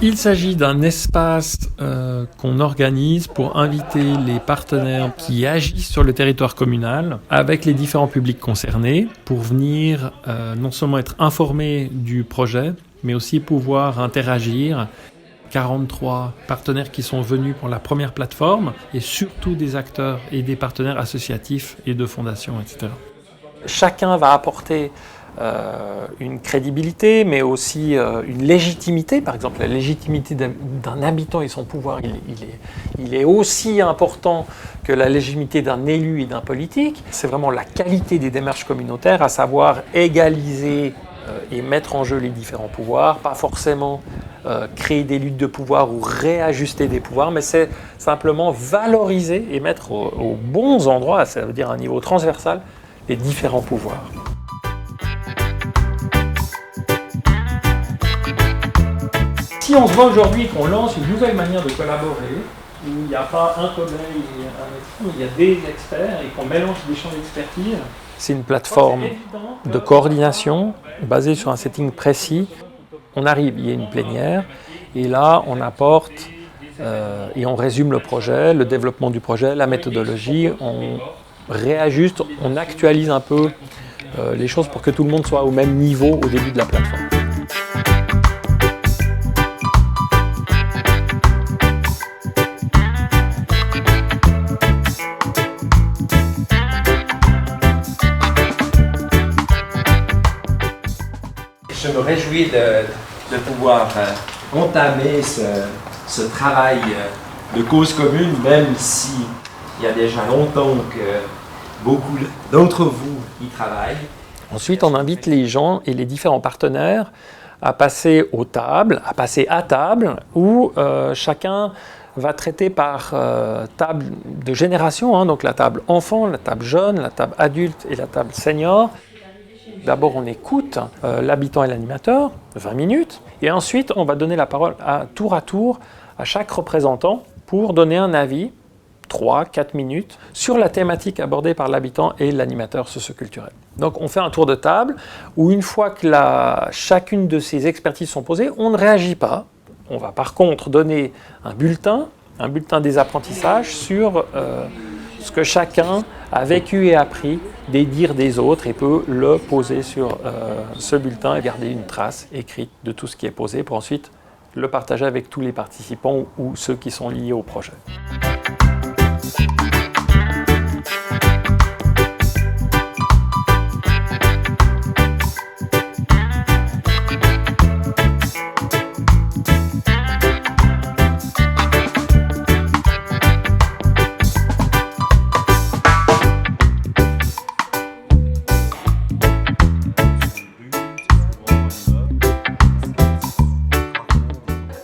Il s'agit d'un espace qu'on organise pour inviter les partenaires qui agissent sur le territoire communal avec les différents publics concernés pour venir non seulement être informés du projet, mais aussi pouvoir interagir. 43 partenaires qui sont venus pour la première plateforme et surtout des acteurs et des partenaires associatifs et de fondations, etc. Chacun va apporter une crédibilité, mais aussi une légitimité. Par exemple, la légitimité d'un habitant et son pouvoir, il est aussi important que la légitimité d'un élu et d'un politique. C'est vraiment la qualité des démarches communautaires, à savoir égaliser et mettre en jeu les différents pouvoirs, pas forcément créer des luttes de pouvoir ou réajuster des pouvoirs, mais c'est simplement valoriser et mettre aux bons endroits, ça veut dire à un niveau transversal, les différents pouvoirs. Si on se voit aujourd'hui qu'on lance une nouvelle manière de collaborer, où il n'y a pas un collègue et un expert, il y a des experts et qu'on mélange des champs d'expertise, c'est une plateforme de coordination basée sur un setting précis. On arrive, il y a une plénière, et là on apporte et on résume le projet, le développement du projet, la méthodologie, on réajuste, on actualise un peu les choses pour que tout le monde soit au même niveau au début de la plateforme. Je me réjouis de pouvoir entamer ce travail de cause commune, même si il y a déjà longtemps que beaucoup d'entre vous y travaillent. Ensuite, on invite les gens et les différents partenaires à passer aux tables, à passer à table, où chacun va traiter par table de génération, donc la table enfant, la table jeune, la table adulte et la table senior. D'abord, on écoute l'habitant et l'animateur, 20 minutes, et ensuite, on va donner la parole à tour à chaque représentant pour donner un avis, 3-4 minutes, sur la thématique abordée par l'habitant et l'animateur socioculturel. Donc, on fait un tour de table où, une fois que chacune de ces expertises sont posées, on ne réagit pas. On va par contre donner un bulletin des apprentissages sur ce que chacun a vécu et appris des dires des autres et peut le poser sur ce bulletin et garder une trace écrite de tout ce qui est posé pour ensuite le partager avec tous les participants ou ceux qui sont liés au projet.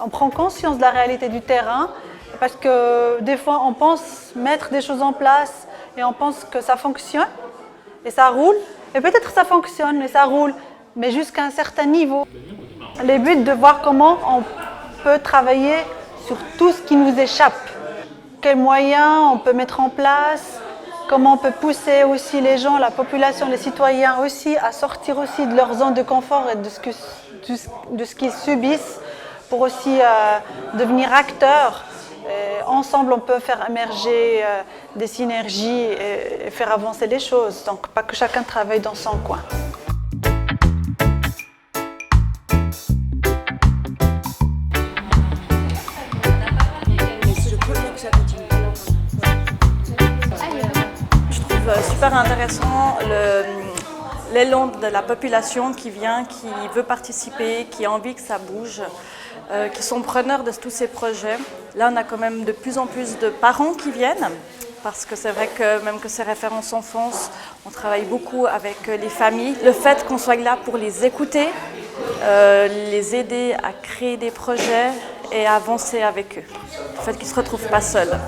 On prend conscience de la réalité du terrain parce que des fois on pense mettre des choses en place et on pense que ça fonctionne et ça roule. Et peut-être ça fonctionne et ça roule, mais jusqu'à un certain niveau. Le but de voir comment on peut travailler sur tout ce qui nous échappe. Quels moyens on peut mettre en place, comment on peut pousser aussi les gens, la population, les citoyens aussi à sortir aussi de leur zone de confort et de ce qu'ils subissent, pour aussi devenir acteurs. Ensemble, on peut faire émerger des synergies et faire avancer les choses. Donc, pas que chacun travaille dans son coin. Je trouve super intéressant l'élan de la population qui vient, qui veut participer, qui a envie que ça bouge, qui sont preneurs de tous ces projets. Là, on a quand même de plus en plus de parents qui viennent, parce que c'est vrai que même que c'est référence enfance, on travaille beaucoup avec les familles. Le fait qu'on soit là pour les écouter, les aider à créer des projets et à avancer avec eux. Le fait qu'ils ne se retrouvent pas seuls.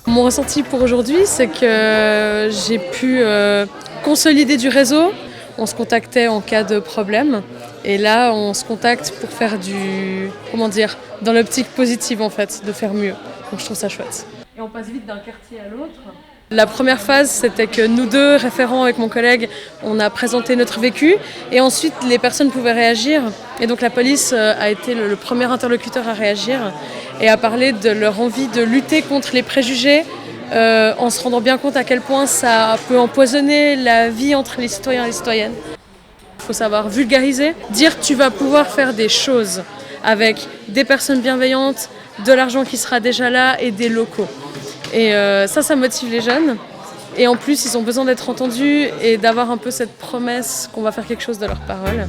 Mon ressenti pour aujourd'hui, c'est que j'ai pu consolider du réseau. On se contactait en cas de problème Et là, on se contacte pour faire dans l'optique positive en fait, de faire mieux. Donc je trouve ça chouette. Et on passe vite d'un quartier à l'autre. La première phase, c'était que nous deux, référents avec mon collègue, on a présenté notre vécu et ensuite les personnes pouvaient réagir. Et donc la police a été le premier interlocuteur à réagir et à parler de leur envie de lutter contre les préjugés en se rendant bien compte à quel point ça peut empoisonner la vie entre les citoyens et les citoyennes. Il faut savoir vulgariser, dire tu vas pouvoir faire des choses avec des personnes bienveillantes, de l'argent qui sera déjà là et des locaux. Et ça motive les jeunes. Et en plus, ils ont besoin d'être entendus et d'avoir un peu cette promesse qu'on va faire quelque chose de leurs paroles.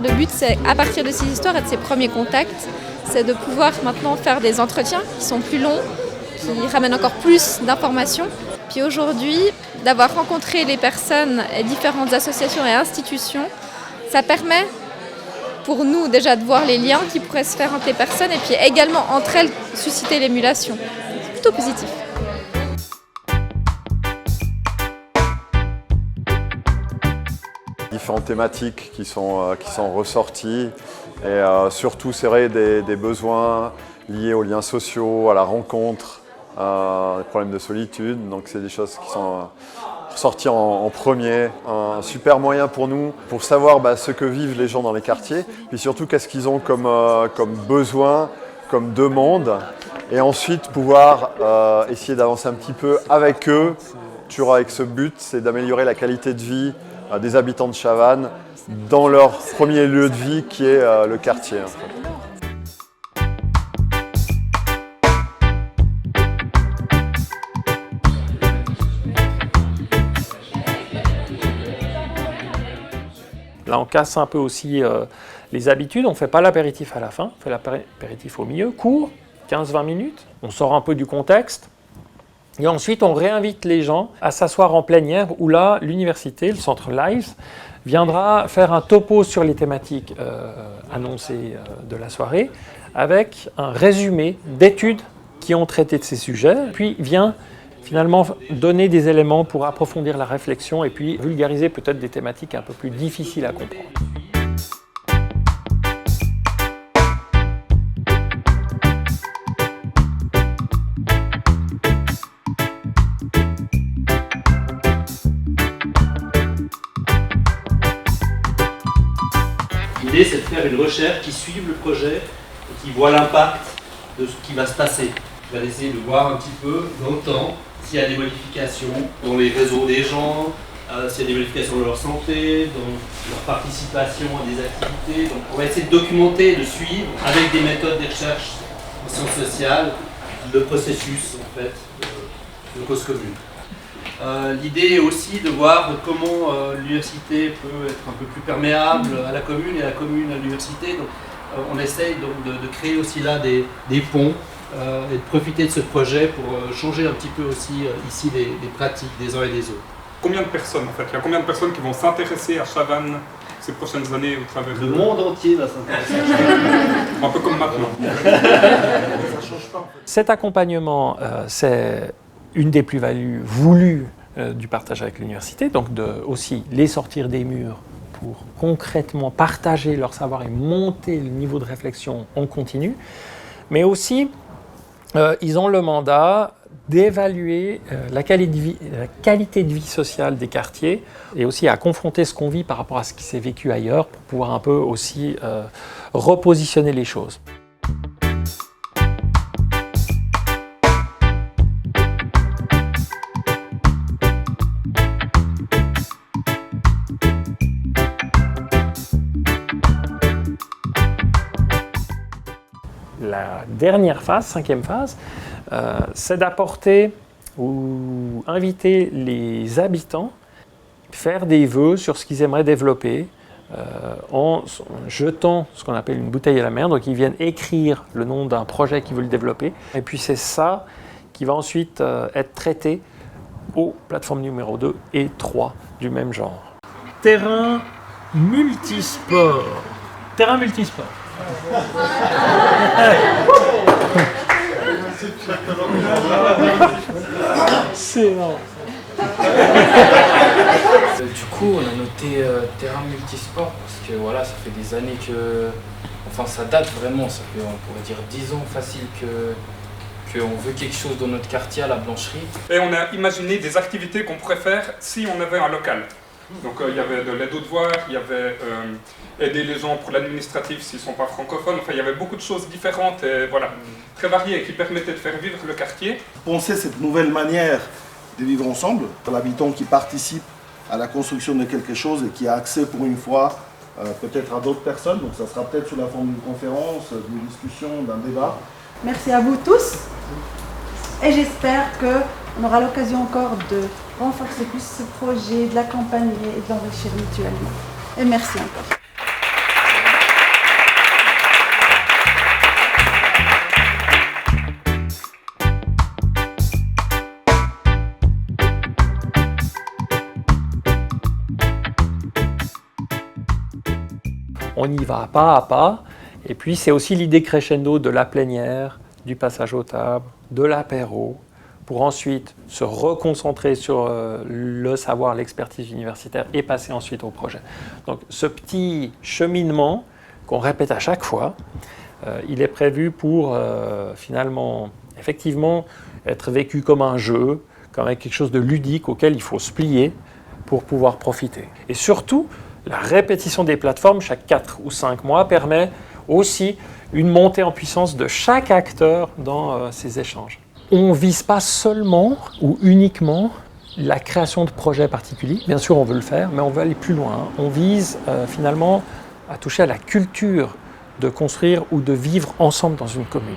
Le but, c'est à partir de ces histoires et de ces premiers contacts, c'est de pouvoir maintenant faire des entretiens qui sont plus longs, qui ramènent encore plus d'informations. Puis aujourd'hui, d'avoir rencontré les personnes et différentes associations et institutions, ça permet pour nous déjà de voir les liens qui pourraient se faire entre les personnes et puis également entre elles susciter l'émulation. C'est plutôt positif. Différentes thématiques qui sont ressorties et surtout c'est vrai des besoins liés aux liens sociaux, à la rencontre, des problèmes de solitude. Donc c'est des choses qui sont ressorties en premier. Un super moyen pour nous pour savoir ce que vivent les gens dans les quartiers, puis surtout qu'est-ce qu'ils ont comme besoin, comme demande, et ensuite pouvoir essayer d'avancer un petit peu avec eux, toujours avec ce but, c'est d'améliorer la qualité de vie des habitants de Chavannes dans leur premier lieu de vie qui est le quartier. Là, on casse un peu aussi les habitudes. On ne fait pas l'apéritif à la fin, on fait l'apéritif au milieu, court, 15-20 minutes. On sort un peu du contexte. Et ensuite, on réinvite les gens à s'asseoir en plein air, où là, l'université, le centre Lives, viendra faire un topo sur les thématiques annoncées de la soirée, avec un résumé d'études qui ont traité de ces sujets, puis vient finalement donner des éléments pour approfondir la réflexion et puis vulgariser peut-être des thématiques un peu plus difficiles à comprendre. L'idée, c'est de faire une recherche qui suive le projet et qui voit l'impact de ce qui va se passer. On va essayer de voir un petit peu dans le temps s'il y a des modifications dans les réseaux des gens, s'il y a des modifications dans leur santé, dans leur participation à des activités. Donc on va essayer de documenter, de suivre avec des méthodes de recherche en sciences sociales le processus en fait de cause commune. L'idée est aussi de voir comment l'université peut être un peu plus perméable à la commune et la commune à l'université. Donc, on essaye donc de créer aussi là des ponts et de profiter de ce projet pour changer un petit peu aussi ici les pratiques des uns et des autres. Combien de personnes en fait? Il y a combien de personnes qui vont s'intéresser à Chavannes ces prochaines années au travers Le monde entier va s'intéresser. Un peu comme maintenant. Ça change pas. Cet accompagnement, c'est une des plus-values voulues du partage avec l'université, donc de aussi les sortir des murs pour concrètement partager leur savoir et monter le niveau de réflexion en continu, mais aussi ils ont le mandat d'évaluer la qualité de vie sociale des quartiers et aussi à confronter ce qu'on vit par rapport à ce qui s'est vécu ailleurs pour pouvoir un peu aussi repositionner les choses. La dernière phase, cinquième phase, c'est d'apporter ou inviter les habitants à faire des vœux sur ce qu'ils aimeraient développer en jetant ce qu'on appelle une bouteille à la mer. Donc ils viennent écrire le nom d'un projet qu'ils veulent développer. Et puis c'est ça qui va ensuite être traité aux plateformes numéro 2 et 3 du même genre. Terrain multisport. Terrain multisport. C'est énorme. Du coup, on a noté terrain multisport parce que voilà, ça fait des années que... Enfin, ça date vraiment, ça fait, on pourrait dire 10 ans facile qu'on veut quelque chose dans notre quartier à la Blancherie. Et on a imaginé des activités qu'on pourrait faire si on avait un local. Donc il y avait de l'aide aux devoirs, il y avait aider les gens pour l'administratif s'ils ne sont pas francophones, enfin il y avait beaucoup de choses différentes et voilà, très variées qui permettaient de faire vivre le quartier. Penser cette nouvelle manière de vivre ensemble, l'habitant qui participe à la construction de quelque chose et qui a accès pour une fois peut-être à d'autres personnes, donc ça sera peut-être sous la forme d'une conférence, d'une discussion, d'un débat. Merci à vous tous et j'espère qu'on aura l'occasion encore de renforcer plus ce projet, de l'accompagner et de l'enrichir mutuellement. Et merci encore. On y va pas à pas. Et puis c'est aussi l'idée crescendo de la plénière, du passage aux tables, de l'apéro, pour ensuite se reconcentrer sur le savoir, l'expertise universitaire et passer ensuite au projet. Donc ce petit cheminement qu'on répète à chaque fois, il est prévu pour finalement, effectivement, être vécu comme un jeu, comme quelque chose de ludique auquel il faut se plier pour pouvoir profiter. Et surtout, la répétition des plateformes chaque 4 ou 5 mois permet aussi une montée en puissance de chaque acteur dans ces échanges. On ne vise pas seulement ou uniquement la création de projets particuliers. Bien sûr, on veut le faire, mais on veut aller plus loin. On vise finalement à toucher à la culture de construire ou de vivre ensemble dans une commune.